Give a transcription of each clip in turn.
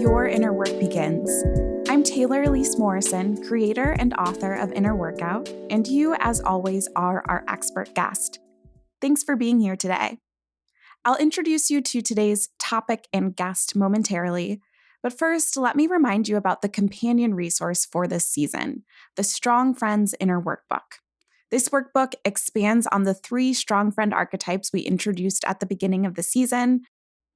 your inner work begins. I'm Taylor Elise Morrison, creator and author of Inner Workout, and you, as always, are our expert guest. Thanks for being here today. I'll introduce you to today's topic and guest momentarily, but first, let me remind you about the companion resource for this season, the Strong Friends Inner Workbook. This workbook expands on the 3 strong friend archetypes we introduced at the beginning of the season: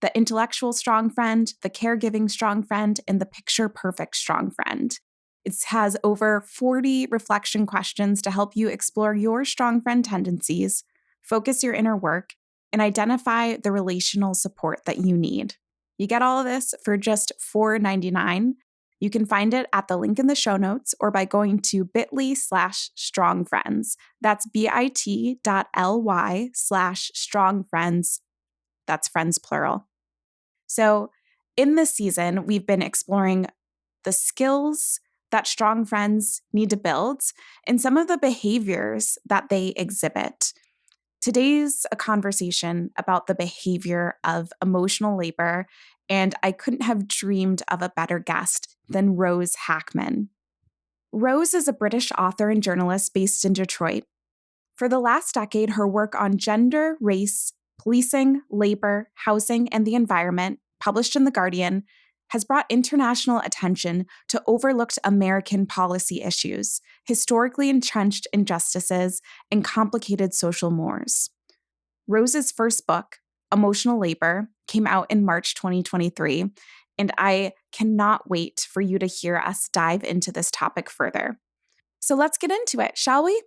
the intellectual strong friend, the caregiving strong friend, and the picture-perfect strong friend. It has over 40 reflection questions to help you explore your strong friend tendencies, focus your inner work, and identify the relational support that you need. You get all of this for just $4.99. You can find it at the link in the show notes or by going to bit.ly/strongfriends. That's bit.ly/strongfriends. That's friends plural. So in this season, we've been exploring the skills that strong friends need to build and some of the behaviors that they exhibit. Today's a conversation about the behavior of emotional labor, and I couldn't have dreamed of a better guest than Rose Hackman. Rose is a British author and journalist based in Detroit. For the last decade, her work on gender, race, policing, labor, housing, and the environment, published in The Guardian, has brought international attention to overlooked American policy issues, historically entrenched injustices, and complicated social mores. Rose's first book, Emotional Labor, came out in March 2023, and I cannot wait for you to hear us dive into this topic further. So let's get into it, shall we?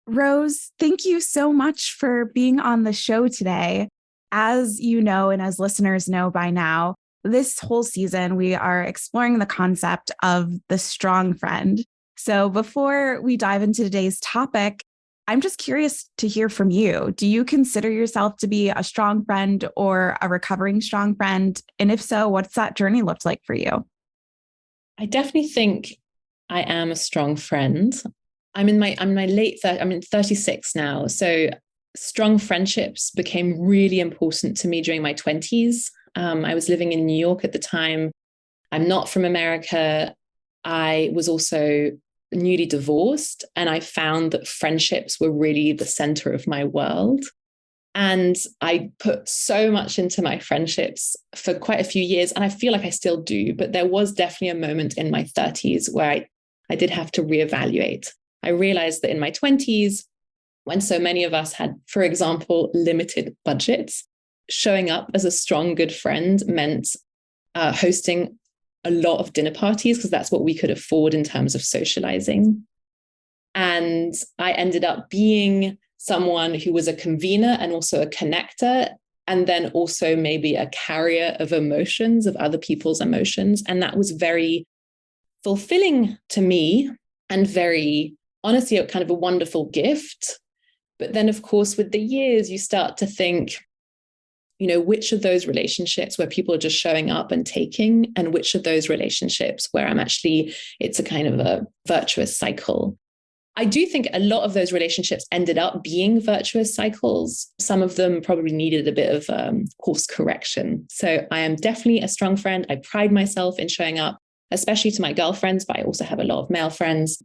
Rose, thank you so much for being on the show today. As you know, and as listeners know by now, this whole season, we are exploring the concept of the strong friend. So before we dive into today's topic, I'm just curious to hear from you. Do you consider yourself to be a strong friend or a recovering strong friend? And if so, what's that journey looked like for you? I definitely think I am a strong friend. I'm in my late 30s. I'm in 36 now. So strong friendships became really important to me during my 20s. I was living in New York at the time. I'm not from America. I was also newly divorced, and I found that friendships were really the center of my world. And I put so much into my friendships for quite a few years, and I feel like I still do, but there was definitely a moment in my 30s where I did have to reevaluate. I realized that in my 20s, when so many of us had, for example, limited budgets, showing up as a strong, good friend meant hosting a lot of dinner parties because that's what we could afford in terms of socializing. And I ended up being someone who was a convener and also a connector, and then also maybe a carrier of emotions, of other people's emotions. And that was very fulfilling to me and very, honestly, kind of a wonderful gift. But then, of course, with the years, you start to think, which of those relationships where people are just showing up and taking, and which of those relationships where it's a kind of a virtuous cycle. I do think a lot of those relationships ended up being virtuous cycles. Some of them probably needed a bit of course correction. So I am definitely a strong friend. I pride myself in showing up, especially to my girlfriends, but I also have a lot of male friends.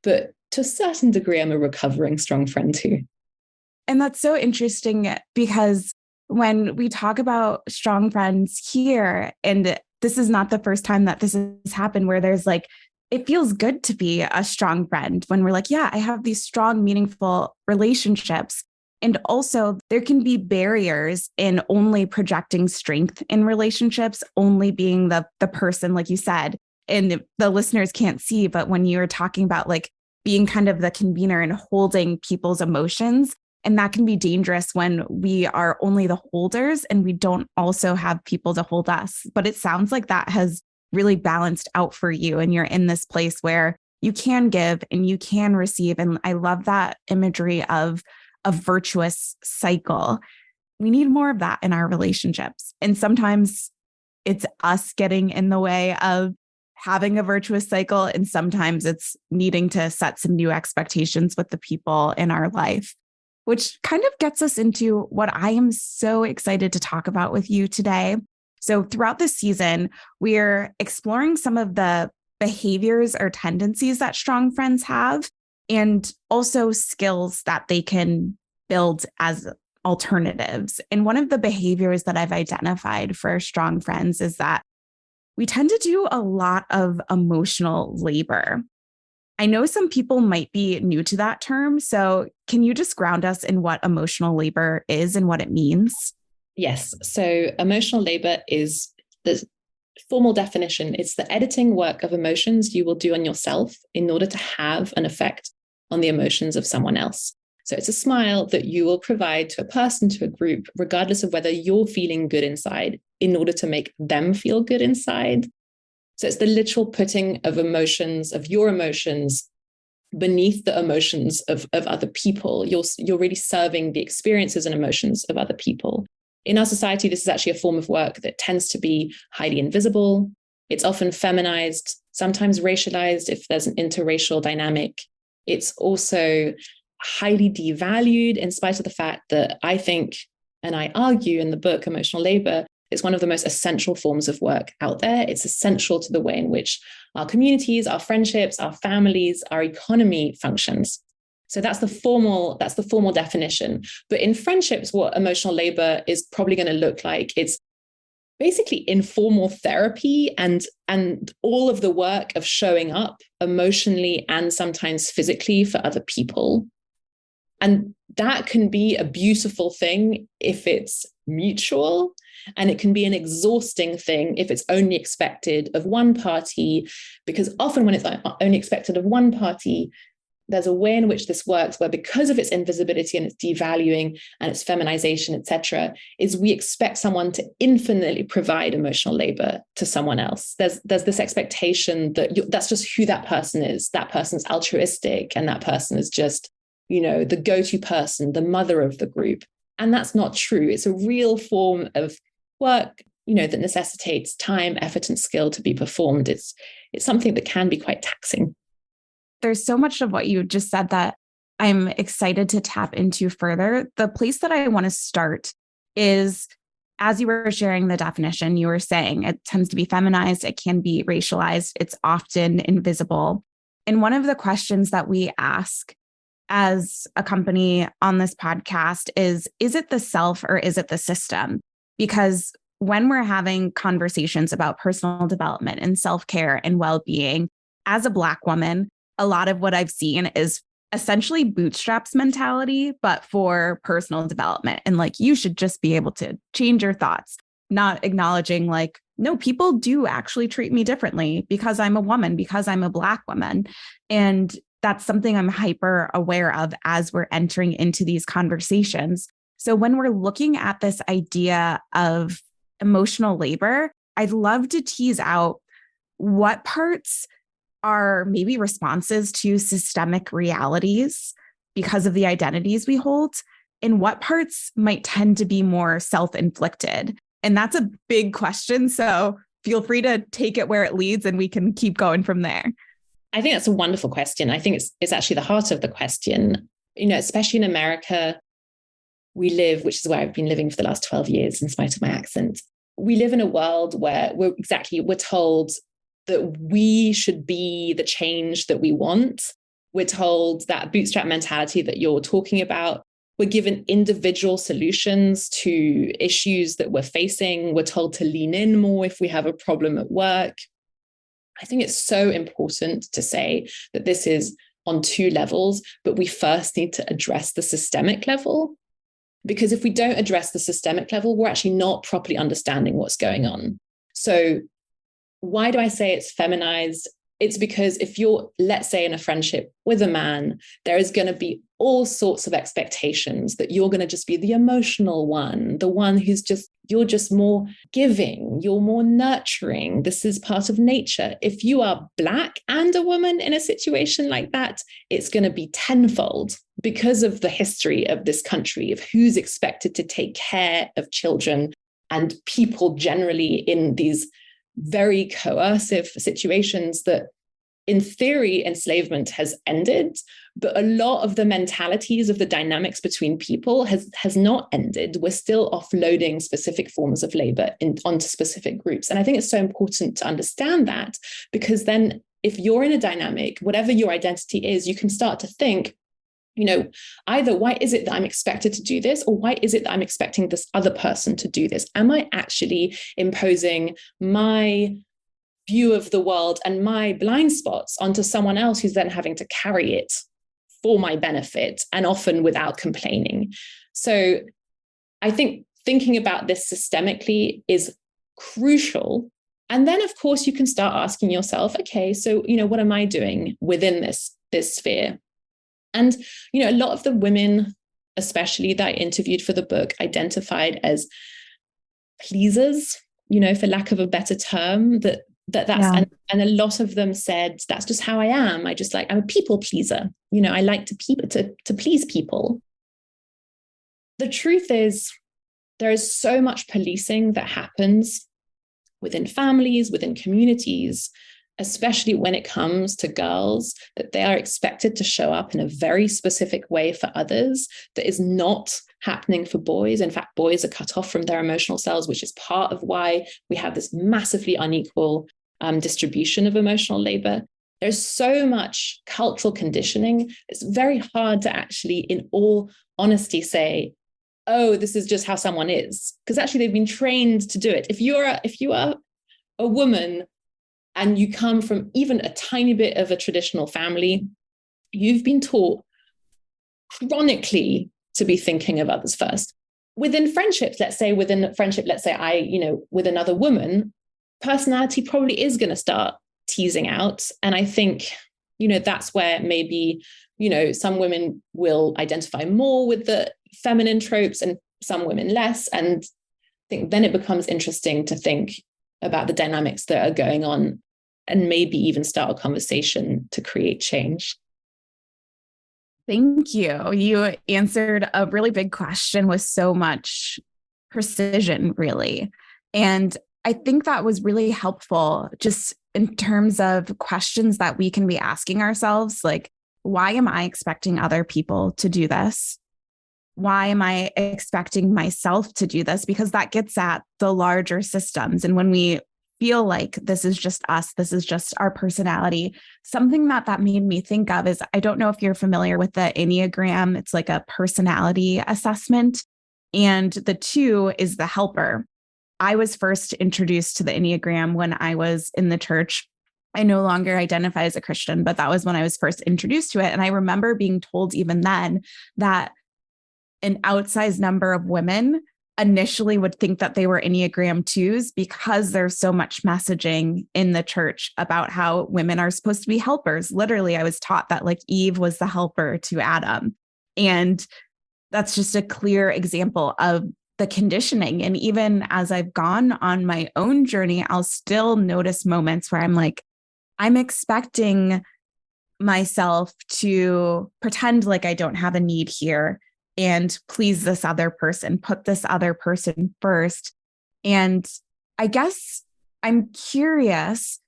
But to a certain degree, I'm a recovering strong friend too. And that's so interesting because when we talk about strong friends here, and this is not the first time that this has happened, where there's it feels good to be a strong friend when we're yeah, I have these strong, meaningful relationships. And also there can be barriers in only projecting strength in relationships, only being the person, like you said, and the listeners can't see, but when you're talking about being kind of the convener and holding people's emotions, and that can be dangerous when we are only the holders and we don't also have people to hold us. But it sounds like that has really balanced out for you, and you're in this place where you can give and you can receive. And I love that imagery of a virtuous cycle. We need more of that in our relationships. And sometimes it's us getting in the way of having a virtuous cycle, and sometimes it's needing to set some new expectations with the people in our life. Which kind of gets us into what I am so excited to talk about with you today. So throughout this season, we're exploring some of the behaviors or tendencies that strong friends have, and also skills that they can build as alternatives. And one of the behaviors that I've identified for strong friends is that we tend to do a lot of emotional labor. I know some people might be new to that term. So can you just ground us in what emotional labor is and what it means? Yes. So emotional labor is the formal definition. It's the editing work of emotions you will do on yourself in order to have an effect on the emotions of someone else. So it's a smile that you will provide to a person, to a group, regardless of whether you're feeling good inside, in order to make them feel good inside. So it's the literal putting of emotions, of your emotions, beneath the emotions of other people. You're really serving the experiences and emotions of other people. In our society, this is actually a form of work that tends to be highly invisible. It's often feminized, sometimes racialized if there's an interracial dynamic. It's also highly devalued, in spite of the fact that I think, and I argue in the book, Emotional Labor, it's one of the most essential forms of work out there. It's essential to the way in which our communities, our friendships, our families, our economy functions. So that's the formal definition. But in friendships, what emotional labor is probably going to look like, it's basically informal therapy and all of the work of showing up emotionally and sometimes physically for other people. And that can be a beautiful thing if it's mutual, and it can be an exhausting thing if it's only expected of one party, because often when it's only expected of one party, there's a way in which this works where, because of its invisibility and its devaluing and its feminization, etc., is we expect someone to infinitely provide emotional labor to someone else. There's this expectation that that's just who that person is. That person's altruistic, and that person is just, the go-to person, the mother of the group. And that's not true. It's a real form of work, that necessitates time, effort, and skill to be performed. It's something that can be quite taxing. There's so much of what you just said that I'm excited to tap into further. The place that I want to start is, as you were sharing the definition, you were saying it tends to be feminized, it can be racialized, it's often invisible. And one of the questions that we ask as a company on this podcast is it the self or is it the system? Because when we're having conversations about personal development and self-care and well-being, as a Black woman, a lot of what I've seen is essentially bootstraps mentality, but for personal development. And you should just be able to change your thoughts, not acknowledging no, people do actually treat me differently because I'm a woman, because I'm a Black woman. And that's something I'm hyper aware of as we're entering into these conversations. So when we're looking at this idea of emotional labor, I'd love to tease out what parts are maybe responses to systemic realities because of the identities we hold, and what parts might tend to be more self-inflicted. And that's a big question. So feel free to take it where it leads and we can keep going from there. I think that's a wonderful question. I think it's actually the heart of the question. Especially in America, we live, which is where I've been living for the last 12 years in spite of my accent. We live in a world where we're told that we should be the change that we want. We're told that bootstrap mentality that you're talking about. We're given individual solutions to issues that we're facing. We're told to lean in more if we have a problem at work. I think it's so important to say that this is on two levels, but we first need to address the systemic level. Because if we don't address the systemic level, we're actually not properly understanding what's going on. So why do I say it's feminized? It's because if you're, let's say, in a friendship with a man, there is going to be all sorts of expectations that you're going to just be the emotional one, the one you're just more giving, you're more nurturing. This is part of nature. If you are Black and a woman in a situation like that, it's going to be tenfold because of the history of this country, of who's expected to take care of children and people generally in these very coercive situations that in theory, enslavement has ended, but a lot of the mentalities of the dynamics between people has not ended. We're still offloading specific forms of labor onto specific groups. And I think it's so important to understand that, because then if you're in a dynamic, whatever your identity is, you can start to think, either why is it that I'm expected to do this, or why is it that I'm expecting this other person to do this? Am I actually imposing my view of the world and my blind spots onto someone else who's then having to carry it for my benefit, and often without complaining? So I think thinking about this systemically is crucial. And then, of course, you can start asking yourself, okay, so, what am I doing within this sphere? And, a lot of the women, especially that I interviewed for the book, identified as pleasers, for lack of a better term, that's, yeah. And a lot of them said, that's just how I am. I'm a people pleaser. I like to please people. The truth is, there is so much policing that happens within families, within communities, especially when it comes to girls, that they are expected to show up in a very specific way for others that is not happening for boys. In fact, boys are cut off from their emotional selves, which is part of why we have this massively unequal distribution of emotional labor. There's so much cultural conditioning. It's very hard to actually, in all honesty, say, oh, this is just how someone is, because actually they've been trained to do it. If you are a woman and you come from even a tiny bit of a traditional family, you've been taught chronically to be thinking of others first. Within friendships, let's say with another woman, personality probably is going to start teasing out. And I think, that's where maybe, some women will identify more with the feminine tropes and some women less. And I think then it becomes interesting to think about the dynamics that are going on and maybe even start a conversation to create change. Thank you. You answered a really big question with so much precision, really. And I think that was really helpful just in terms of questions that we can be asking ourselves, like, why am I expecting other people to do this? Why am I expecting myself to do this? Because that gets at the larger systems. And when we feel like this is just us, this is just our personality, something that made me think of is, I don't know if you're familiar with the Enneagram. It's like a personality assessment. And the 2 is the helper. I was first introduced to the Enneagram when I was in the church. I no longer identify as a Christian, but that was when I was first introduced to it. And I remember being told even then that an outsized number of women initially would think that they were Enneagram 2s because there's so much messaging in the church about how women are supposed to be helpers. Literally, I was taught that like Eve was the helper to Adam. And that's just a clear example of the conditioning. And even as I've gone on my own journey, I'll still notice moments where I'm like, I'm expecting myself to pretend like I don't have a need here and please this other person, put this other person first. And I guess I'm curious,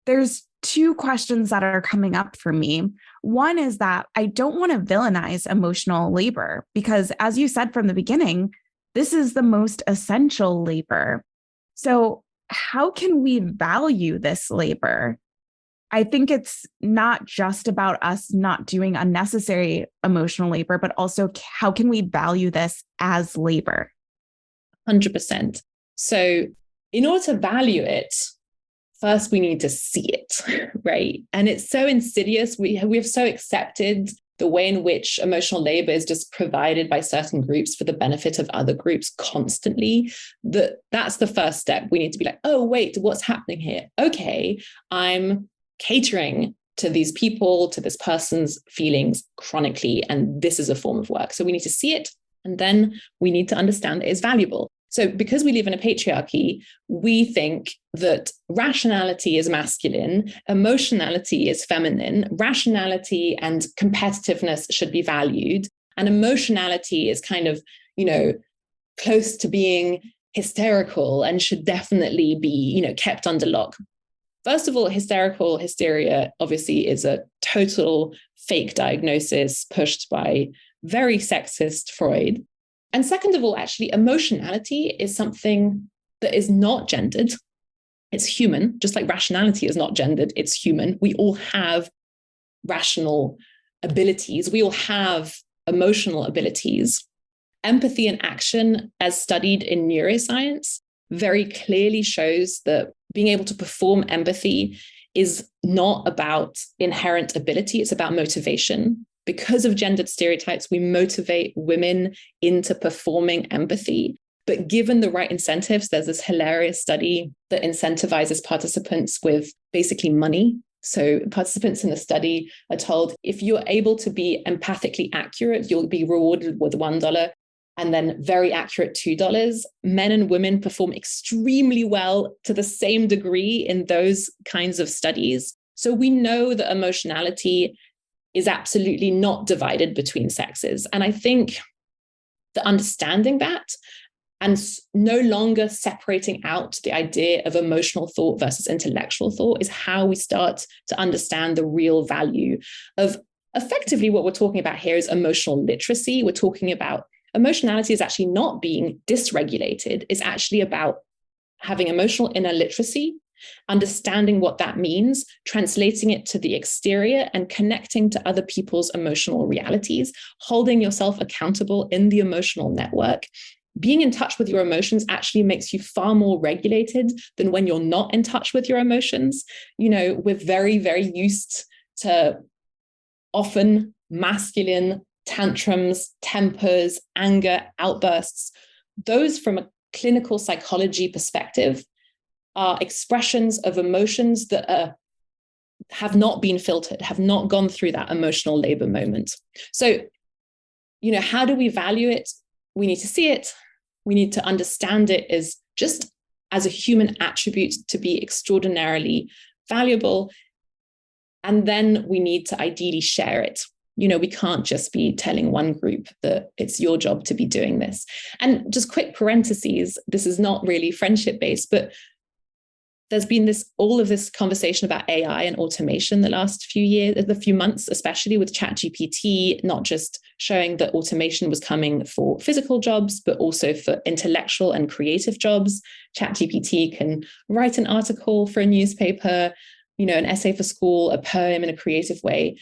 there's 2 questions that are coming up for me. One is that I don't want to villainize emotional labor because, as you said from the beginning, this is the most essential labor. So how can we value this labor? I think it's not just about us not doing unnecessary emotional labor, but also how can we value this as labor? 100%. So in order to value it, first we need to see it, right? And it's so insidious. We have so accepted the way in which emotional labor is just provided by certain groups for the benefit of other groups constantly, that's the first step. We need to be like, oh, wait, what's happening here? Okay, I'm catering to these people, to this person's feelings chronically, and this is a form of work. So we need to see it, and then we need to understand it is valuable. So because we live in a patriarchy, we think that rationality is masculine, emotionality is feminine, rationality and competitiveness should be valued, and emotionality is kind of, close to being hysterical and should definitely be, kept under lock. First of all, hysterical hysteria obviously is a total fake diagnosis pushed by very sexist Freud. And second of all, actually, emotionality is something that is not gendered. It's human, just like rationality is not gendered, it's human. We all have rational abilities. We all have emotional abilities. Empathy and action, as studied in neuroscience, very clearly shows that being able to perform empathy is not about inherent ability, it's about motivation. Because of gendered stereotypes, we motivate women into performing empathy. But given the right incentives, there's this hilarious study that incentivizes participants with basically money. So participants in the study are told, if you're able to be empathically accurate, you'll be rewarded with $1 and then very accurate $2. Men and women perform extremely well to the same degree in those kinds of studies. So we know that emotionality is absolutely not divided between sexes. And I think that understanding that and no longer separating out the idea of emotional thought versus intellectual thought is how we start to understand the real value of effectively what we're talking about here is emotional literacy. We're talking about emotionality is actually not being dysregulated. It's actually about having emotional inner literacy, understanding what that means, translating it to the exterior and connecting to other people's emotional realities, holding yourself accountable in the emotional network. Being in touch with your emotions actually makes you far more regulated than when you're not in touch with your emotions. You know, we're very, very used to often masculine tantrums, tempers, anger, outbursts. Those, from a clinical psychology perspective, are expressions of emotions that have not been filtered, have not gone through that emotional labor moment. So, you know, how do we value it? We need to see it. We need to understand it as just as a human attribute to be extraordinarily valuable. And then we need to ideally share it. You know, we can't just be telling one group that it's your job to be doing this. And just quick parentheses, this is not really friendship-based, but there's been all of this conversation about AI and automation the last few years, the few months, especially with ChatGPT, not just showing that automation was coming for physical jobs, but also for intellectual and creative jobs. ChatGPT can write an article for a newspaper, you know, an essay for school, a poem in a creative way.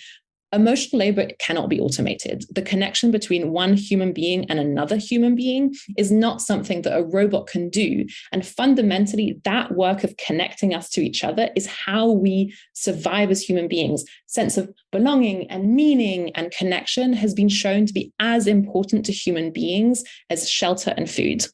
Emotional labor cannot be automated. The connection between one human being and another human being is not something that a robot can do. And fundamentally, that work of connecting us to each other is how we survive as human beings. Sense of belonging and meaning and connection has been shown to be as important to human beings as shelter and food.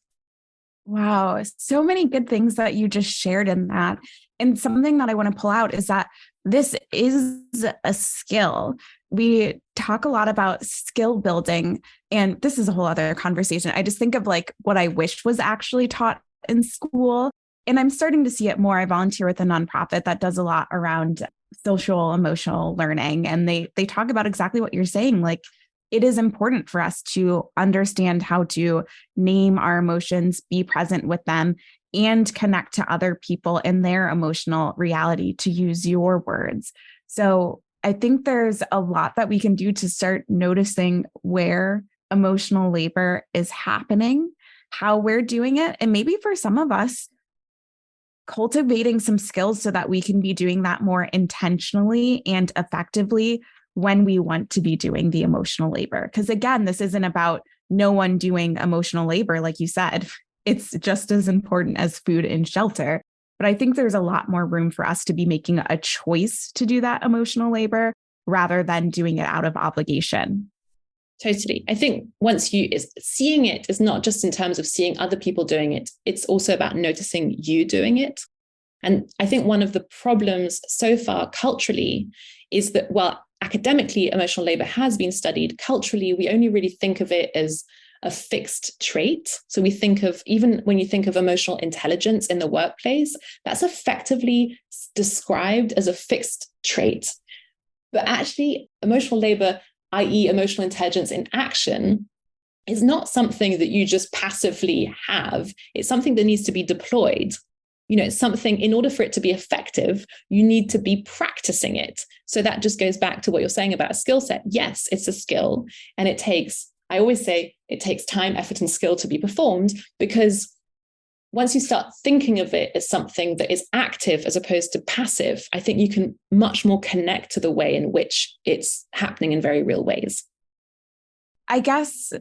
Wow, so many good things that you just shared in that. And something that I want to pull out is that this is a skill. We talk a lot about skill building, and this is a whole other conversation. I just think of like what I wish was actually taught in school. And I'm starting to see it more. I volunteer with a nonprofit that does a lot around social emotional learning. And they talk about exactly what you're saying. Like, it is important for us to understand how to name our emotions, be present with them, and connect to other people in their emotional reality, to use your words. So I think there's a lot that we can do to start noticing where emotional labor is happening, how we're doing it, and maybe for some of us, cultivating some skills so that we can be doing that more intentionally and effectively when we want to be doing the emotional labor. Because again, this isn't about no one doing emotional labor, like you said. It's just as important as food and shelter. But I think there's a lot more room for us to be making a choice to do that emotional labor rather than doing it out of obligation. Totally. I think seeing it is not just in terms of seeing other people doing it. It's also about noticing you doing it. And I think one of the problems so far culturally is that, well, academically, emotional labor has been studied. Culturally, we only really think of it as a fixed trait. So we think of, even when you think of emotional intelligence in the workplace, that's effectively described as a fixed trait. But actually, emotional labor, i.e. emotional intelligence in action, is not something that you just passively have. It's something that needs to be deployed. It's something, in order for it to be effective, you need to be practicing it. So that just goes back to what you're saying about a skill set. Yes, it's a skill, and I always say it takes time, effort, and skill to be performed, because once you start thinking of it as something that is active as opposed to passive, I think you can much more connect to the way in which it's happening in very real ways. I guess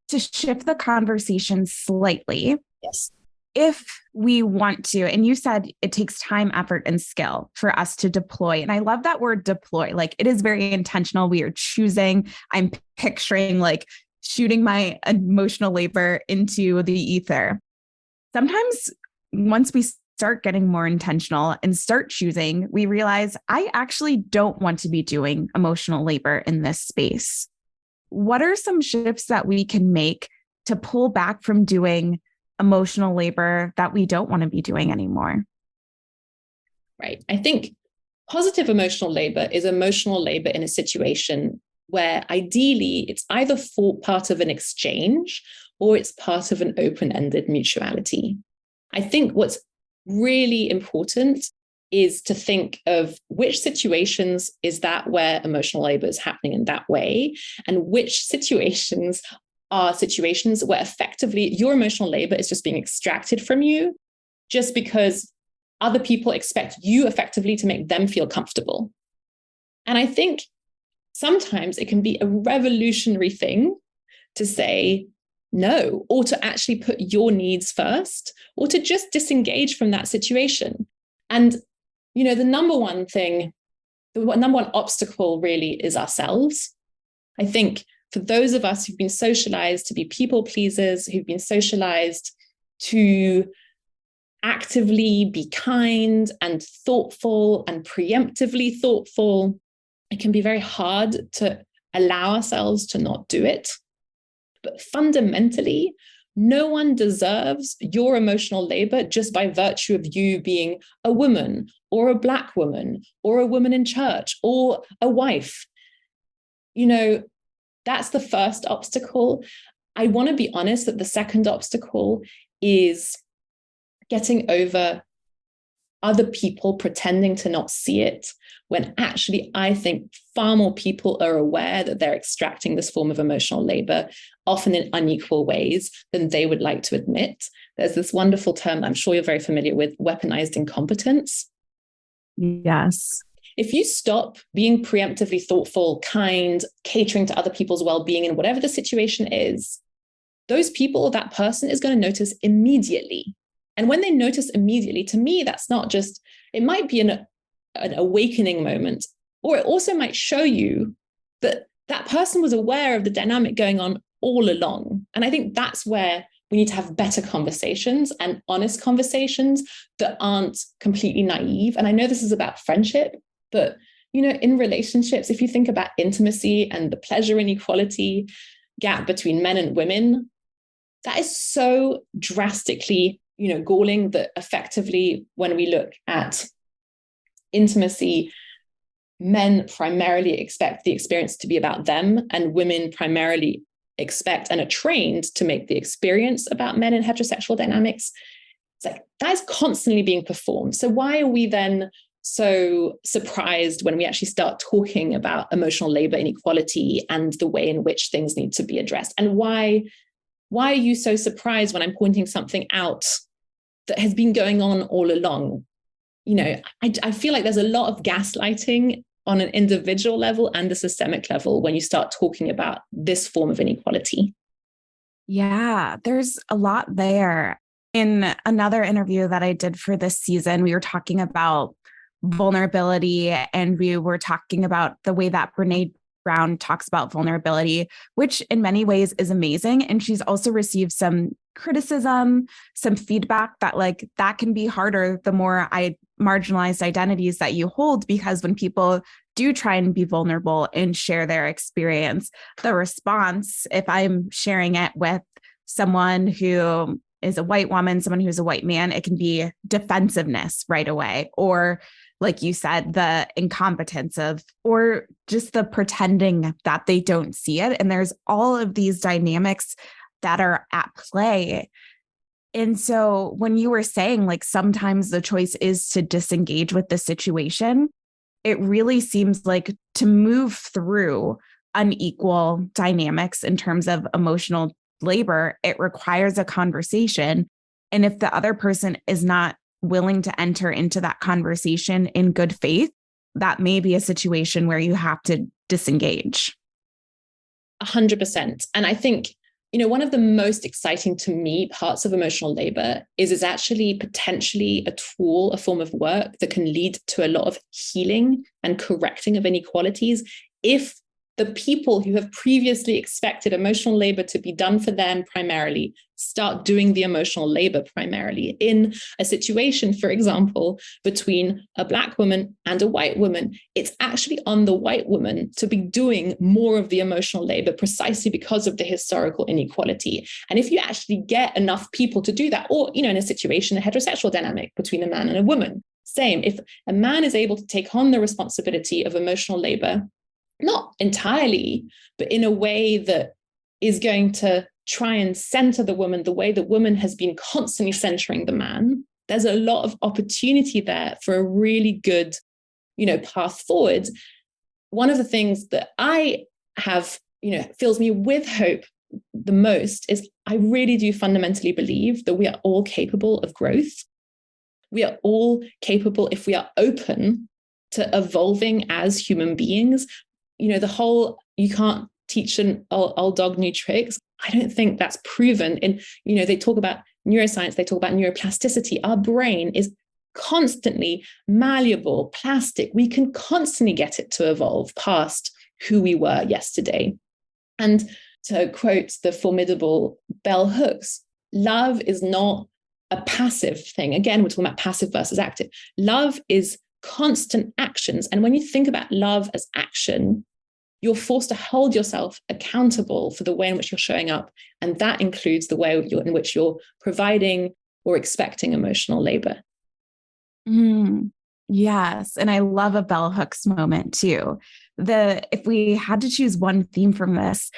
to shift the conversation slightly, yes, if we want to, and you said it takes time, effort, and skill for us to deploy. And I love that word deploy. Like, it is very intentional. We are choosing, I'm picturing like shooting my emotional labor into the ether. Sometimes once we start getting more intentional and start choosing, we realize I actually don't want to be doing emotional labor in this space. What are some shifts that we can make to pull back from doing emotional labor that we don't want to be doing anymore? Right. I think positive emotional labor is emotional labor in a situation where ideally it's either for part of an exchange or it's part of an open-ended mutuality. I think what's really important is to think of which situations is that where emotional labor is happening in that way, and which situations are situations where effectively your emotional labor is just being extracted from you just because other people expect you effectively to make them feel comfortable. And I think sometimes it can be a revolutionary thing to say no, or to actually put your needs first, or to just disengage from that situation. And, the number one obstacle really is ourselves. I think for those of us who've been socialized to be people pleasers, who've been socialized to actively be kind and thoughtful and preemptively thoughtful, it can be very hard to allow ourselves to not do it. But fundamentally, no one deserves your emotional labor just by virtue of you being a woman or a Black woman or a woman in church or a wife. That's the first obstacle. I want to be honest that the second obstacle is getting over other people pretending to not see it, when actually I think far more people are aware that they're extracting this form of emotional labor, often in unequal ways, than they would like to admit. There's this wonderful term I'm sure you're very familiar with, weaponized incompetence. Yes. If you stop being preemptively thoughtful, kind, catering to other people's well-being in whatever the situation is, those people, that person is going to notice immediately. And when they notice immediately, to me, that's not just, it might be an awakening moment, or it also might show you that that person was aware of the dynamic going on all along. And I think that's where we need to have better conversations and honest conversations that aren't completely naive. And I know this is about friendship, but in relationships, if you think about intimacy and the pleasure inequality gap between men and women, that is so drastically galling that effectively, when we look at intimacy, men primarily expect the experience to be about them, and women primarily expect and are trained to make the experience about men in heterosexual dynamics. It's like that is constantly being performed. So why are we then so surprised when we actually start talking about emotional labor inequality and the way in which things need to be addressed? And why are you so surprised when I'm pointing something out that has been going on all along? I feel like there's a lot of gaslighting on an individual level and a systemic level when you start talking about this form of inequality. Yeah, there's a lot there. In another interview that I did for this season, we were talking about vulnerability, and we were talking about the way that Brene Brown talks about vulnerability, which in many ways is amazing. And she's also received some criticism, some feedback that that can be harder the more marginalized identities that you hold, because when people do try and be vulnerable and share their experience, the response, if I'm sharing it with someone who is a white woman, someone who's a white man, it can be defensiveness right away. Or like you said, the incompetence or just the pretending that they don't see it. And there's all of these dynamics that are at play. And so when you were saying like sometimes the choice is to disengage with the situation, it really seems like to move through unequal dynamics in terms of emotional labor, it requires a conversation. And if the other person is not willing to enter into that conversation in good faith, that may be a situation where you have to disengage. 100%. And I think, one of the most exciting to me parts of emotional labor is it's actually potentially a tool, a form of work that can lead to a lot of healing and correcting of inequalities if the people who have previously expected emotional labor to be done for them primarily start doing the emotional labor primarily in a situation, for example, between a Black woman and a white woman. It's actually on the white woman to be doing more of the emotional labor precisely because of the historical inequality. And if you actually get enough people to do that, or, in a situation, a heterosexual dynamic between a man and a woman, same, if a man is able to take on the responsibility of emotional labor, not entirely, but in a way that is going to try and center the woman the way the woman has been constantly centering the man, there's a lot of opportunity there for a really good, path forward. One of the things that I have, fills me with hope the most is I really do fundamentally believe that we are all capable of growth. We are all capable, if we are open to evolving as human beings. The whole, you can't teach an old dog new tricks. I don't think that's proven. And, they talk about neuroscience, they talk about neuroplasticity. Our brain is constantly malleable, plastic. We can constantly get it to evolve past who we were yesterday. And to quote the formidable Bell Hooks, love is not a passive thing. Again, we're talking about passive versus active. Love is constant actions. And when you think about love as action, you're forced to hold yourself accountable for the way in which you're showing up. And that includes the way in which you're providing or expecting emotional labor. Yes. And I love a bell hooks moment too. If we had to choose one theme from this,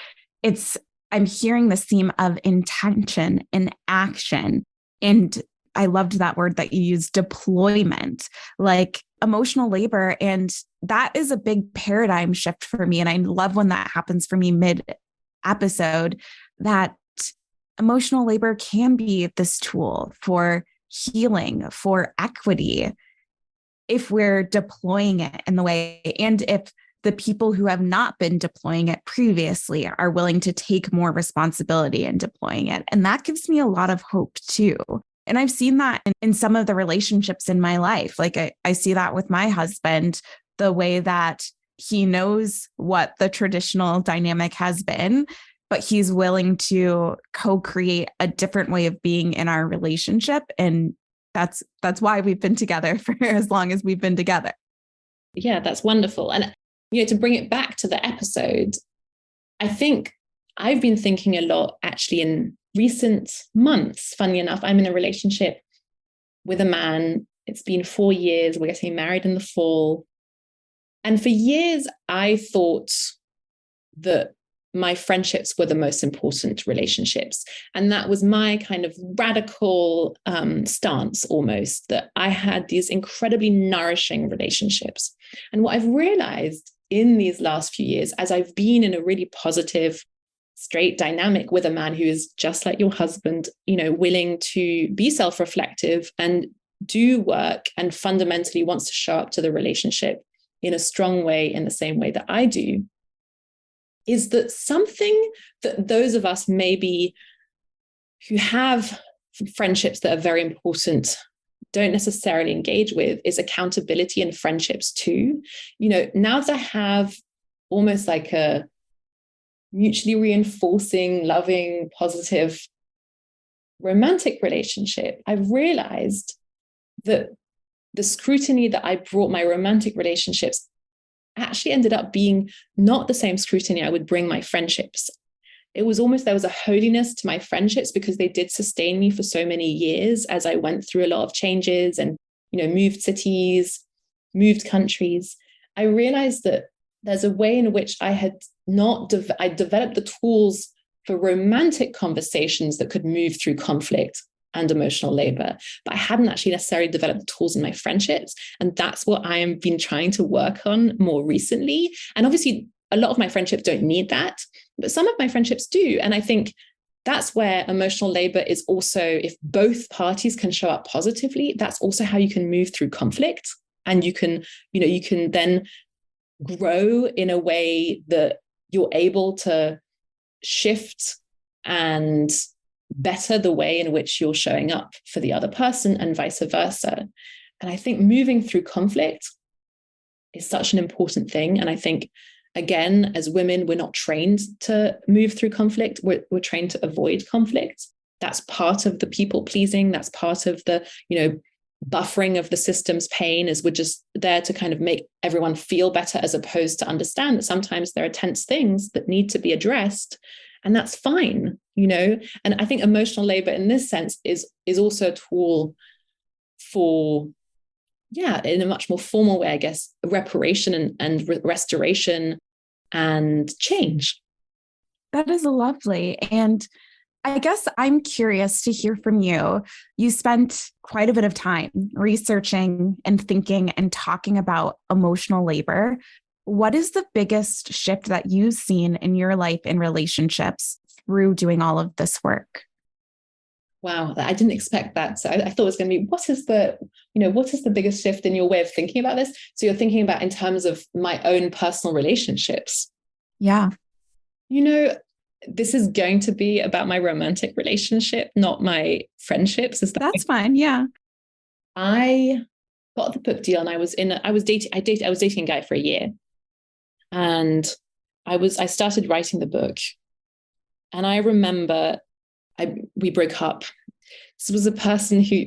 I'm hearing this theme of intention and action. And I loved that word that you used, deployment, like emotional labor. And that is a big paradigm shift for me. And I love when that happens for me mid episode, that emotional labor can be this tool for healing, for equity, if we're deploying it in the way, and if the people who have not been deploying it previously are willing to take more responsibility in deploying it. And that gives me a lot of hope too. And I've seen that in some of the relationships in my life. Like I see that with my husband, the way that he knows what the traditional dynamic has been, but he's willing to co-create a different way of being in our relationship. And that's why we've been together for as long as we've been together. Yeah, that's wonderful. And, to bring it back to the episode, I think I've been thinking a lot actually in recent months. Funny enough, I'm in a relationship with a man. It's been 4 years. We're getting married in the fall. And for years, I thought that my friendships were the most important relationships. And that was my kind of radical stance almost, that I had these incredibly nourishing relationships. And what I've realized in these last few years, as I've been in a really positive, straight dynamic with a man who is just like your husband, willing to be self-reflective and do work and fundamentally wants to show up to the relationship in a strong way, in the same way that I do, is that something that those of us maybe who have friendships that are very important don't necessarily engage with is accountability in friendships too. Now that I have almost like a mutually reinforcing, loving, positive romantic relationship, I've realized that the scrutiny that I brought my romantic relationships actually ended up being not the same scrutiny I would bring my friendships. It was almost, there was a holiness to my friendships because they did sustain me for so many years as I went through a lot of changes and, moved cities, moved countries. I realized that there's a way in which I had not, I developed the tools for romantic conversations that could move through conflict, and emotional labor, but I hadn't actually necessarily developed the tools in my friendships. And that's what I have been trying to work on more recently. And obviously, a lot of my friendships don't need that, but some of my friendships do. And I think that's where emotional labor is also, if both parties can show up positively, that's also how you can move through conflict. And you can then grow in a way that you're able to shift and better the way in which you're showing up for the other person and vice versa. And I think moving through conflict is such an important thing. And I think, again, as women, we're not trained to move through conflict. We're trained to avoid conflict. That's part of the people pleasing. That's part of the, buffering of the system's pain, is we're just there to kind of make everyone feel better, as opposed to understand that sometimes there are tense things that need to be addressed. And that's fine, And I think emotional labor in this sense is also a tool for, in a much more formal way, I guess, reparation and restoration and change. That is lovely. And I guess I'm curious to hear from you. You spent quite a bit of time researching and thinking and talking about emotional labor. What is the biggest shift that you've seen in your life in relationships through doing all of this work? Wow, I didn't expect that. So I thought it was going to be, what is the biggest shift in your way of thinking about this? So you're thinking about in terms of my own personal relationships. Yeah. This is going to be about my romantic relationship, not my friendships. That's fine. Yeah. I got the book deal and I was dating a guy for a year. And I started writing the book. And I remember we broke up. This was a person who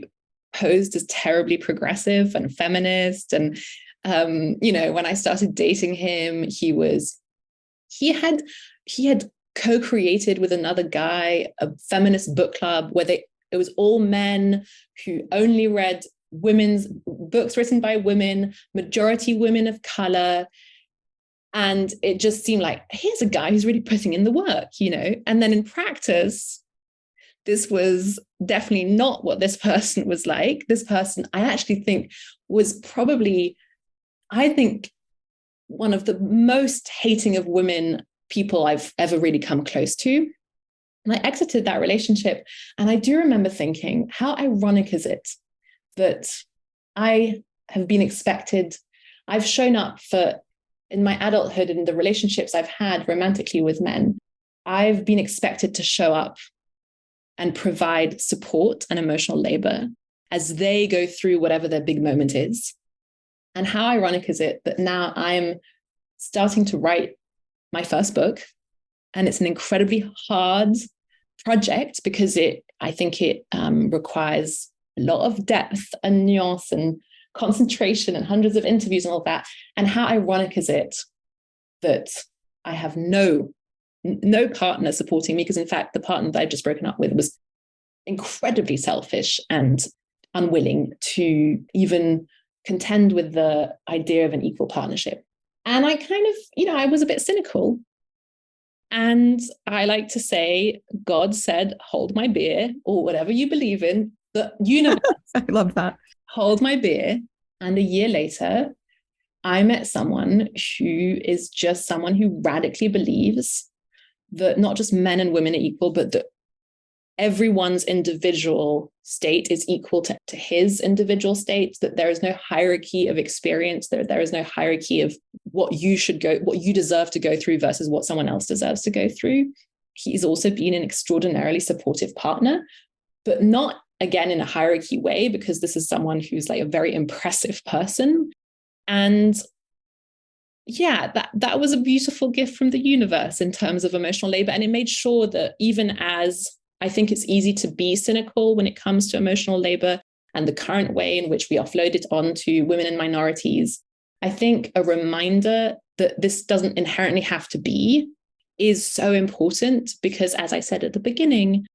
posed as terribly progressive and feminist. And, when I started dating him, he had co-created with another guy a feminist book club where it was all men who only read women's books written by women, majority women of color. And it just seemed like, here's a guy who's really putting in the work, And then in practice, this was definitely not what this person was like. This person, I actually think, was probably, one of the most hating of women people I've ever really come close to. And I exited that relationship. And I do remember thinking, how ironic is it that I have been expected, I've shown up in my adulthood and the relationships I've had romantically with men, I've been expected to show up and provide support and emotional labor as they go through whatever their big moment is. And how ironic is it that now I'm starting to write my first book, and it's an incredibly hard project because I think it requires a lot of depth and nuance and concentration and hundreds of interviews and all that. And how ironic is it that I have no partner supporting me, because in fact the partner that I've just broken up with was incredibly selfish and unwilling to even contend with the idea of an equal partnership. And I kind of, I was a bit cynical. And I like to say, God said, hold my beer, or whatever you believe in, the universe. I love that. Hold my beer. And a year later, I met someone who is just someone who radically believes that not just men and women are equal, but that everyone's individual state is equal to his individual state, that there is no hierarchy of experience, there is no hierarchy of what you deserve to go through versus what someone else deserves to go through. He's also been an extraordinarily supportive partner, but not, again, in a hierarchy way, because this is someone who's like a very impressive person. And that was a beautiful gift from the universe in terms of emotional labor. And it made sure that even as I think it's easy to be cynical when it comes to emotional labor and the current way in which we offload it onto women and minorities, I think a reminder that this doesn't inherently have to be is so important, because as I said at the beginning,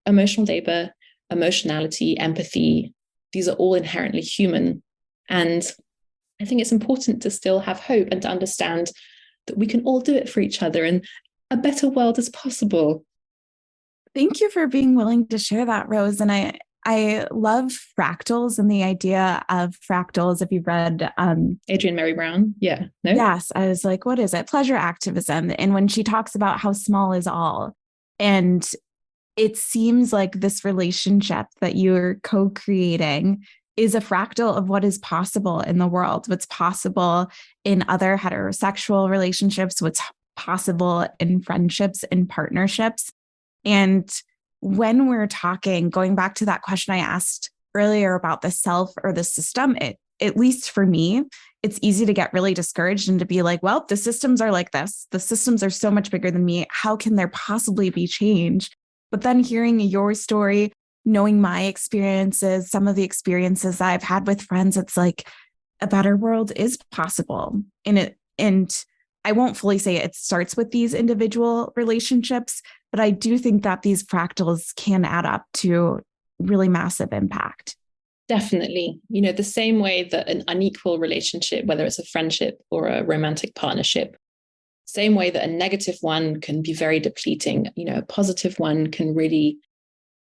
emotional labor, emotionality, empathy, these are all inherently human. And I think it's important to still have hope and to understand that we can all do it for each other and a better world is possible. Thank you for being willing to share that, Rose. And I love fractals and the idea of fractals. If you've read Adrienne Mary Brown. Yeah. No? yes, I was like, what is it? Pleasure activism. And when she talks about how small is all. And it seems like this relationship that you're co-creating is a fractal of what is possible in the world, what's possible in other heterosexual relationships, what's possible in friendships and partnerships. And when we're talking, going back to that question I asked earlier about the self or the system, at least for me, it's easy to get really discouraged and to be like, well, the systems are like this. The systems are so much bigger than me. How can there possibly be change? But then hearing your story, knowing my experiences, some of the experiences I've had with friends, it's like a better world is possible. And I won't fully say it starts with these individual relationships, but I do think that these fractals can add up to really massive impact. Definitely. The same way that an unequal relationship, whether it's a friendship or a romantic partnership, same way that a negative one can be very depleting, a positive one can really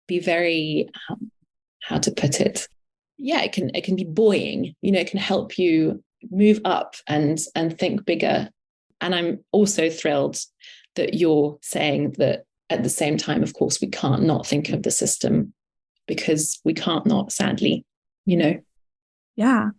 be very, how to put it? Yeah, it can be buoying, it can help you move up and think bigger. And I'm also thrilled that you're saying that at the same time, of course, we can't not think of the system because we can't not, sadly, Yeah.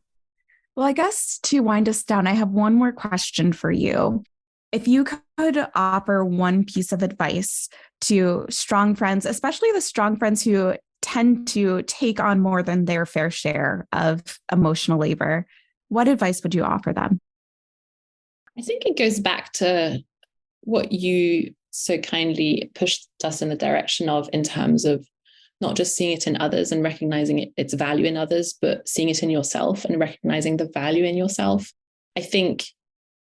Well, I guess to wind us down, I have one more question for you. If you could offer one piece of advice to strong friends, especially the strong friends who tend to take on more than their fair share of emotional labor, what advice would you offer them? I think it goes back to what you so kindly pushed us in the direction of in terms of not just seeing it in others and recognizing its value in others, but seeing it in yourself and recognizing the value in yourself. I think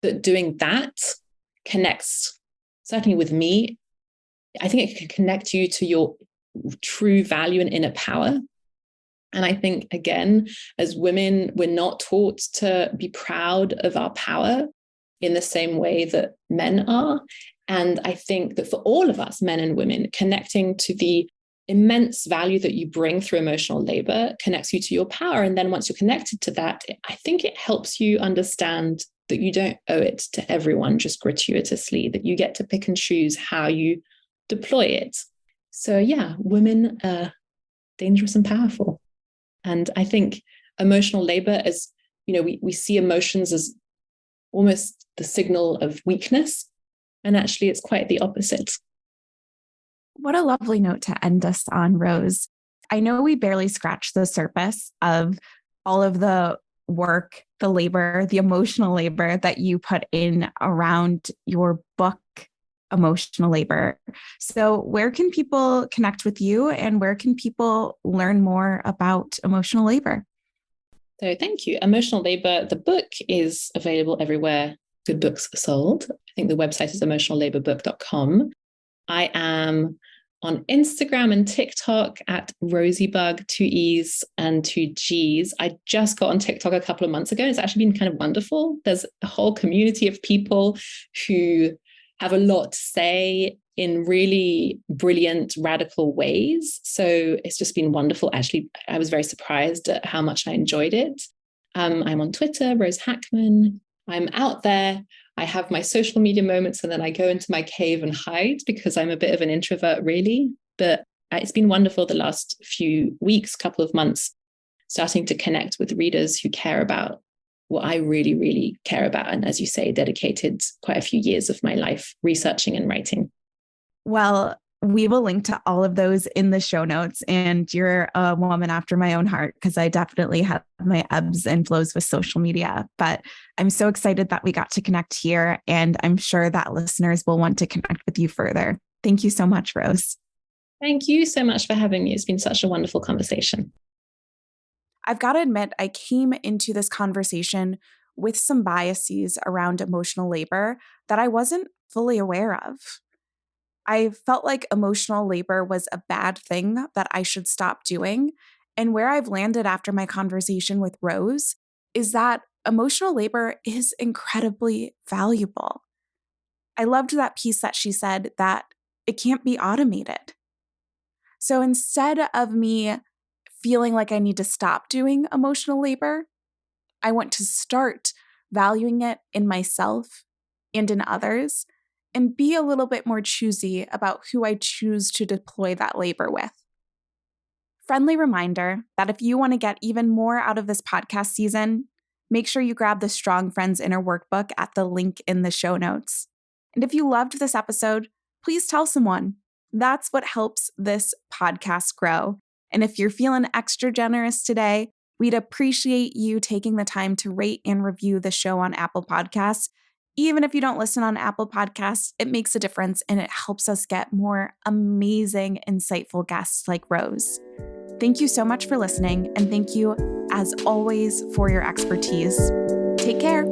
that doing that connects, certainly with me, I think it can connect you to your true value and inner power. And I think, again, as women, we're not taught to be proud of our power in the same way that men are. And I think that for all of us, men and women, connecting to the immense value that you bring through emotional labor connects you to your power. And then once you're connected to that, I think it helps you understand that you don't owe it to everyone just gratuitously, that you get to pick and choose how you deploy it. So yeah, women are dangerous and powerful. And I think emotional labor is, we see emotions as almost the signal of weakness. And actually, it's quite the opposite. What a lovely note to end us on, Rose. I know we barely scratched the surface of all of the work, the labor, the emotional labor that you put in around your book, Emotional Labor. So, where can people connect with you and where can people learn more about emotional labor? So, thank you. Emotional Labor, the book is available everywhere good books are sold. I think the website is emotionallabor.book.com. I am on Instagram and TikTok at Rosiebug, 2 E's and 2 G's. I just got on TikTok a couple of months ago. It's actually been kind of wonderful. There's a whole community of people who have a lot to say in really brilliant, radical ways. So it's just been wonderful. Actually, I was very surprised at how much I enjoyed it. I'm on Twitter, Rose Hackman. I'm out there. I have my social media moments and then I go into my cave and hide because I'm a bit of an introvert, really. But it's been wonderful the last few weeks, couple of months, starting to connect with readers who care about what I really, really care about. And as you say, dedicated quite a few years of my life researching and writing. Well, we will link to all of those in the show notes. And you're a woman after my own heart because I definitely have my ebbs and flows with social media. But I'm so excited that we got to connect here. And I'm sure that listeners will want to connect with you further. Thank you so much, Rose. Thank you so much for having me. It's been such a wonderful conversation. I've got to admit, I came into this conversation with some biases around emotional labor that I wasn't fully aware of. I felt like emotional labor was a bad thing that I should stop doing. And where I've landed after my conversation with Rose is that emotional labor is incredibly valuable. I loved that piece that she said that it can't be automated. So instead of me feeling like I need to stop doing emotional labor, I want to start valuing it in myself and in others and be a little bit more choosy about who I choose to deploy that labor with. Friendly reminder that if you want to get even more out of this podcast season, make sure you grab the Strong Friends Inner Workbook at the link in the show notes. And if you loved this episode, please tell someone. That's what helps this podcast grow. And if you're feeling extra generous today, we'd appreciate you taking the time to rate and review the show on Apple Podcasts. Even if you don't listen on Apple Podcasts, it makes a difference and it helps us get more amazing, insightful guests like Rose. Thank you so much for listening, and thank you, as always, for your expertise. Take care.